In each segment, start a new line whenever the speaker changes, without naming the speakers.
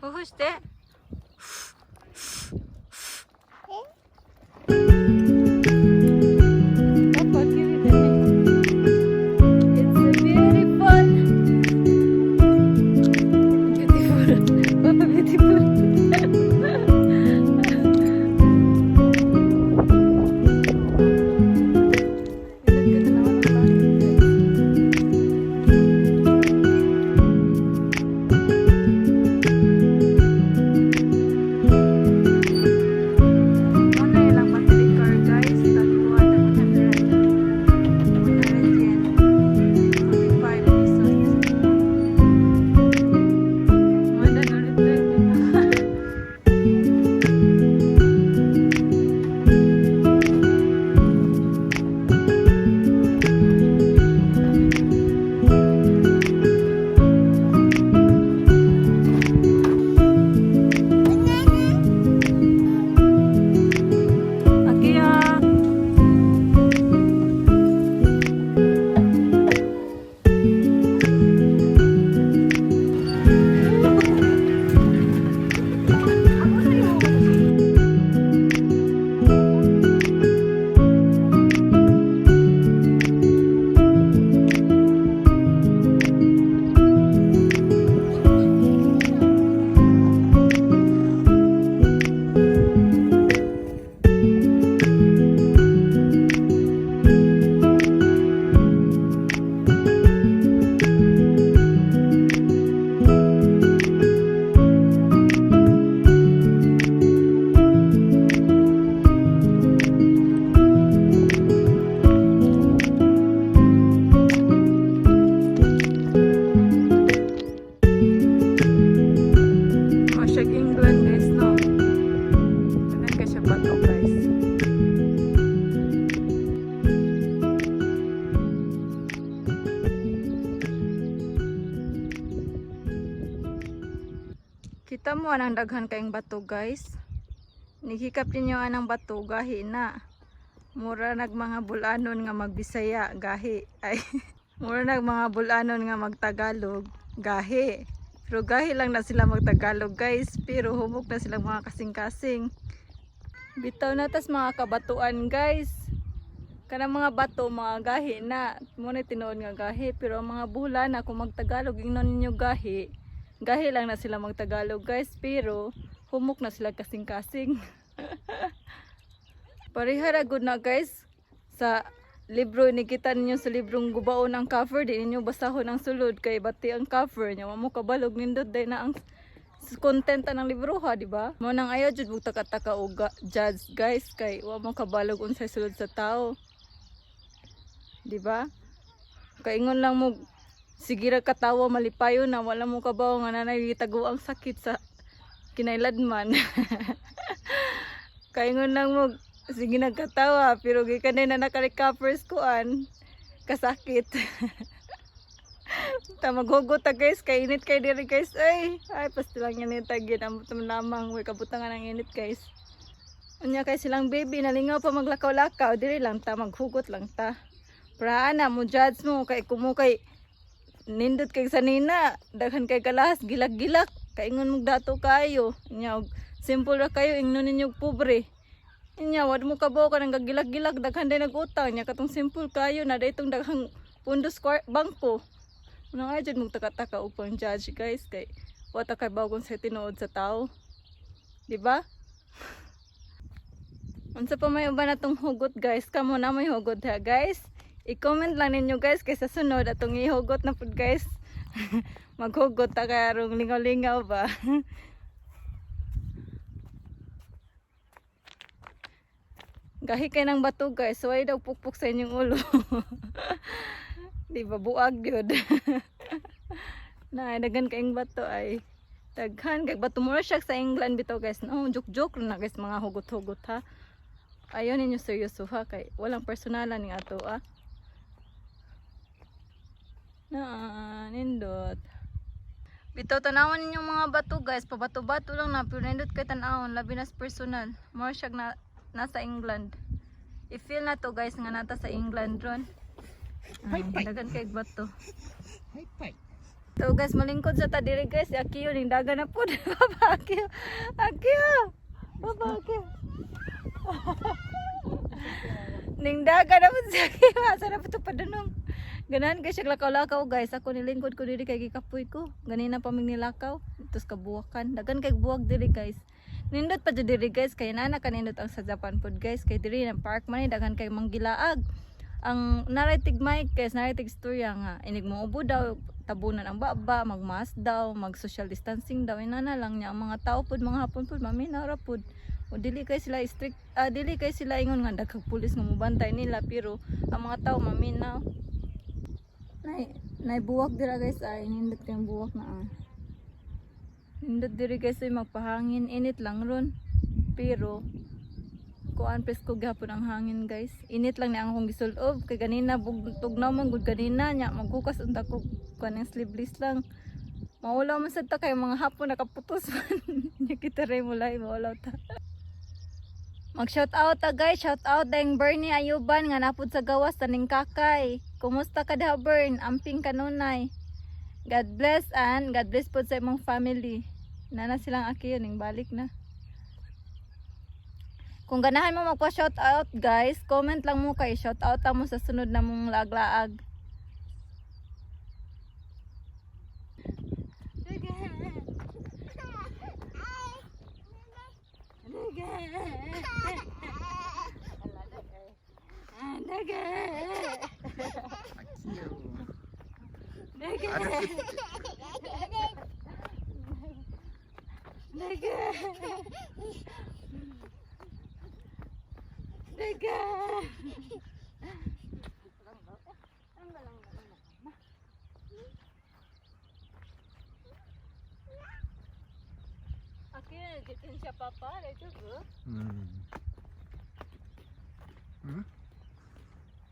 Huhuste. Kita mo anang daghan kayong bato guys. Nihikap ninyo anang bato gahi na. Mura nag mga bulanon nga magbisaya gahi. Ay mura nag mga bulanon nga magtagalog gahi. Pero gahi lang na sila magtagalog guys. Pero humok na silang mga kasing-kasing. Bitaw na tas mga kabatuan guys. Kanang mga bato mga gahi na. Muna tinuod nga gahi. Pero ang mga bulana kung magtagalog ingnon ninyo gahi. Gahi lang na sila magtagalog guys, pero humok na sila kasing-kasing. Parihara good na guys. Sa libro, nikita ninyo sa librong gubaon ang cover, di ninyo basahon ang sulod kay bati ang cover niya. Mamo kabalog nindot day na ang content ng libro ha, di ba? Mo nang ayaw jud taka-taka og judge guys kay wa mo kabalog unsay sulod sa tao. Di ba? Kaingon lang mo sige ra katawa malipayo na wala mo kabaw nga nanay tago ang sakit sa kinailadman. Kaingon lang mo sige nagkatawa pero gikanay na naka-recovers kuan kasakit. Ta maghugot ta guys kay init kay diri guys ay pasti lang yan tagid ang lamang way kabutangan ang init guys. Unya kay silang baby nalingaw pa maglakaw-lakaw diri lang ta maghugot lang ta. Para ana mo judge mo kay kumukay nindot kay sanina daghan kay kalas gilak-gilak kaingon mong dato kayo nya simple ra kayo ingnon ninyo pobre nya wad mo kabaw ka nang gagilak-gilak daghan day nagutang nya katong simple kayo na daytong daghang pundos bangko nang ajud mong taka-taka upang judge guys kay wa ta kay bawgon sa tinuod sa tao di ba? Unsa pa may uban natong hugot guys kamo na may hugot ha guys. I-comment lang ninyo guys kaysa sunod atong ihugot na pud guys. Maghugot ta karong lingaw-lingaw ba. Gahi kay nang bato guys, so ay daw pukpuk sa inyong ulo. Di ba buag gyud. Na daghan kayong bato ay daghan kay bato mo siya sa England bitaw guys. No, joke-joke na guys mga hugot-hugot ha. Ayaw ninyo seryoso ha kay walang personalan ning ato ah. Nindot. Bitaw tanawan ninyong mga bato guys, pabato-bato lang na pero nindot kay tanawon labi nas personal. More siya nasa England. I-feel na to guys nga nata sa England ron. Dagan kay bato. So guys, malingkod sa ta diri guys, Akiyo ning daga na pud. Papa Akiyo. Akiyo. Papa Akiyo. Ning daga na pud sa Akiyo. Asa na pud padunong. Ganahan guys siya lakaw-lakaw guys. Ako nilingkod ko diri kay gikapoy ko. Ganina pa mig nilakaw. Tus kabuwakan. Dagan kay buwak diri guys. Nindot pa jud diri guys kay nana kanindot ang sa Japan food guys. Kay diri ng park man dagan kay manggilaag. Ang narrative mic guys, narrative storya nga inig mo ubo daw tabunan ang baba, magmask daw, mag social distancing daw. Inana lang niya ang mga tao pud mga hapon pud maminara pud. O dili kay sila strict, dili kay sila ingon nga daghang pulis nga mobantay nila pero ang mga tao maminaw. Nay buwak dira guys ay nindot kay buwak na. Nindot diri guys ay magpahangin, init lang ron. Pero kuan presko gihapon ang hangin guys. Init lang ni ang akong gisulob kay ganina tugnaw man gud ganina nya maghukas unta ko kanang sleeveless lang. Maulaw man sad ta kay mga hapon nakaputos man. Nya kita ray mulay maulaw ta. Mag shout out ta guys, shout out dang Bernie Ayuban nga napud sa gawas taning kakay. Kumusta ka daw Bern? Amping kanunay. God bless and God bless pud sa imong family. Nana silang Akiyo ning balik na. Kung ganahan mo magpa-shoutout guys, comment lang mo kay shoutout mo sa sunod na mong laag-laag. Daga. Akhirnya jitin siya papa, itu bu.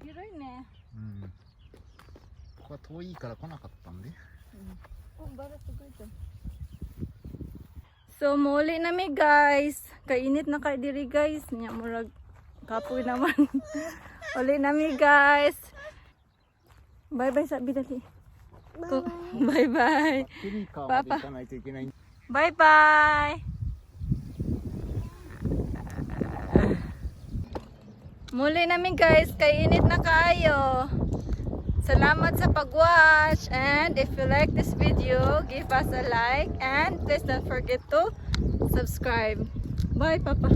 Hiroi ne.
ここは遠いから来なかったんで。
Barat tugoy to. So muli na mi guys. Kainit na kay diri guys. Nya murag kapoy naman. Uli na mi guys. Bye bye sabi dali. Bye bye. Papa. Bye bye. Muli na mi guys. Kainit na kayo. Salamat sa pag-watch, and if you like this video, give us a like and please don't forget to subscribe. Bye Papa.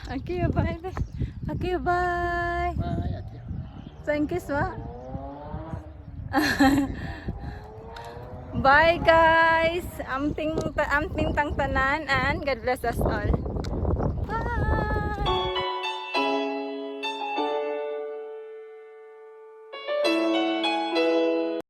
Akiyo bye. Akiyo bye.
Bye, Akiyo.
Thank you so. Bye guys. Amping tang tanan and God bless us all.